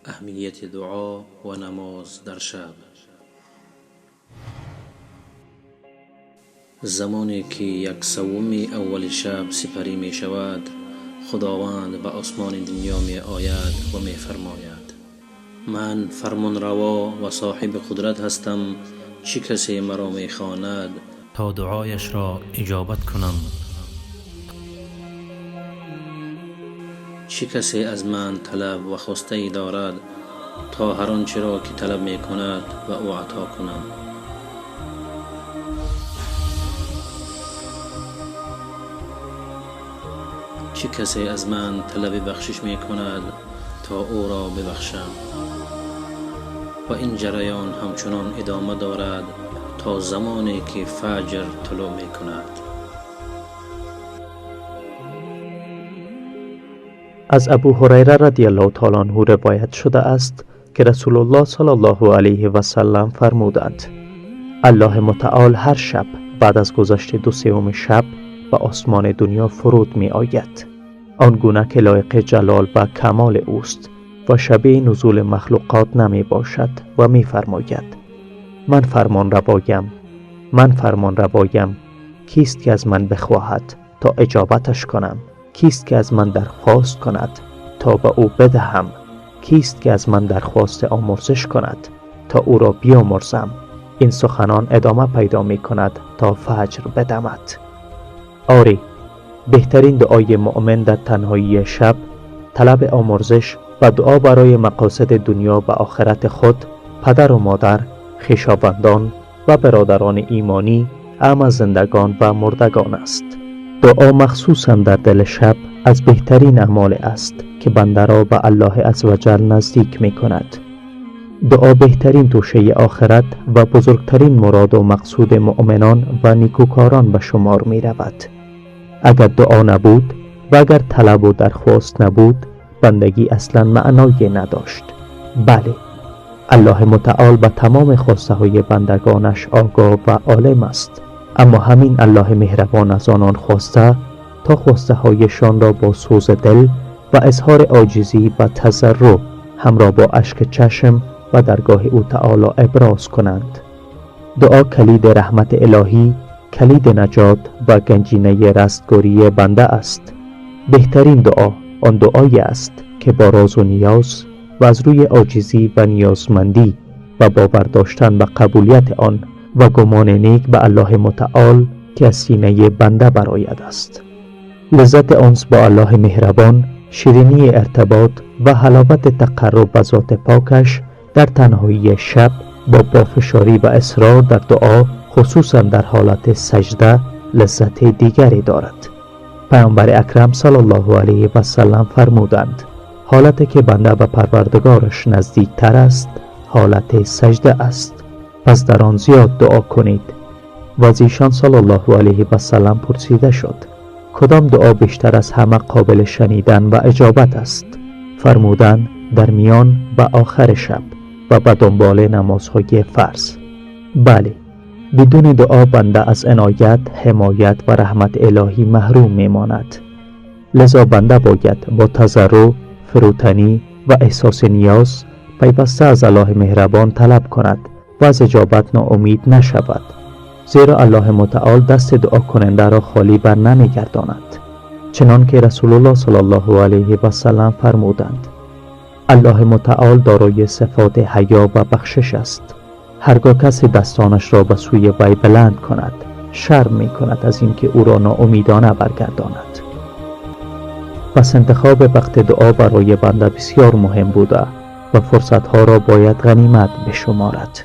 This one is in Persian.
اهمیت دعا و نماز در شب. زمانی که 1/3 اول شب سپری می شود، خداوند به آسمان دنیا می آید و می فرماید: من فرمان روا و صاحب قدرت هستم. چه کسی مرا می خواند تا دعایش را اجابت کنم؟ چه کسی از من طلب و خواسته ای دارد تا هر آنچه را که طلب می کند و او عطا کنم؟ چه کسی از من طلب بخشش می کند تا او را ببخشم؟ و این جریان همچنان ادامه دارد تا زمانی که فجر طلوع می کند. از ابو هریره رضی الله تعالی عنه روایت شده است که رسول الله صلی الله علیه و سلم فرمودند: الله متعال هر شب بعد از گذشت 2/3 شب به آسمان دنیا فرود می آید، آنگونه که لایق جلال و کمال اوست و شبیه نزول مخلوقات نمی باشد و می فرماید: من فرمان روایم، کیست که از من بخواهد تا اجابتش کنم؟ کیست که از من درخواست کند تا به او بدهم؟ کیست که از من درخواست آمرزش کند تا او را بیامرزم؟ این سخنان ادامه پیدا می کند تا فجر بدمد. آری، بهترین دعای مؤمن در تنهایی شب طلب آمرزش و دعا برای مقاصد دنیا و آخرت خود، پدر و مادر، خویشاوندان و برادران ایمانی، اعم از زندگان و مردگان است. دعا مخصوصاً در دل شب از بهترین اعمال است که بنده را به الله عزوجل نزدیک می کند. دعا بهترین توشه آخرت و بزرگترین مراد و مقصود مؤمنان و نیکوکاران به شمار می رود. اگر دعا نبود و اگر طلب و درخواست نبود، بندگی اصلا معنایی نداشت. بله، الله متعال به تمام خواسته های بندگانش آگاه و عالم است، اما همین الله مهربان از آنان خواسته تا خواسته هایشان را با سوز دل و اظهار عاجزی و تضرع همراه با اشک چشم و درگاه او تعالی ابراز کنند. دعا کلید رحمت الهی، کلید نجات و گنجینه رستگاری بنده است. بهترین دعا آن دعایی است که با راز و نیاز و از روی عاجزی و نیازمندی و باور داشتن به قبولیت آن و گمان نیک به الله متعال که از سینه بنده برآید است. لذت انس با الله مهربان، شیرینی ارتباط و حلاوت تقرب به ذات پاکش در تنهایی شب با پافشاری و اصرار در دعا، خصوصا در حالت سجده، لذت دیگری دارد. پیامبر اکرم صلی الله علیه و سلم فرمودند: حالتی که بنده به پروردگارش نزدیک تر است، حالت سجده است. پس در آن زیاد دعا کنید. و از ایشان صلی الله علیه و سلم پرسیده شد: کدام دعا بیشتر از همه قابل شنیدن و اجابت است؟ فرمودند: در میان و آخر شب و به دنبال نمازهای فرض. بله، بدون دعا بنده از عنایت، حمایت و رحمت الهی محروم میماند. لذا بنده باید با تضرع، فروتنی و احساس نیاز پیوسته از الله مهربان طلب کند و از اجابت ناامید نشود، زیرا الله متعال دست دعا کننده را خالی بر نمی گرداند. چنان که رسول الله صلی الله علیه و سلم فرمودند: الله متعال دارای صفات حیا و بخشش است. هرگاه کسی دستانش را به سوی وی بلند کند، شرم می کند از اینکه او را ناامیدانه برگرداند. پس انتخاب وقت دعا برای بنده بسیار مهم بوده و فرصتها را باید غنیمت بشمارد.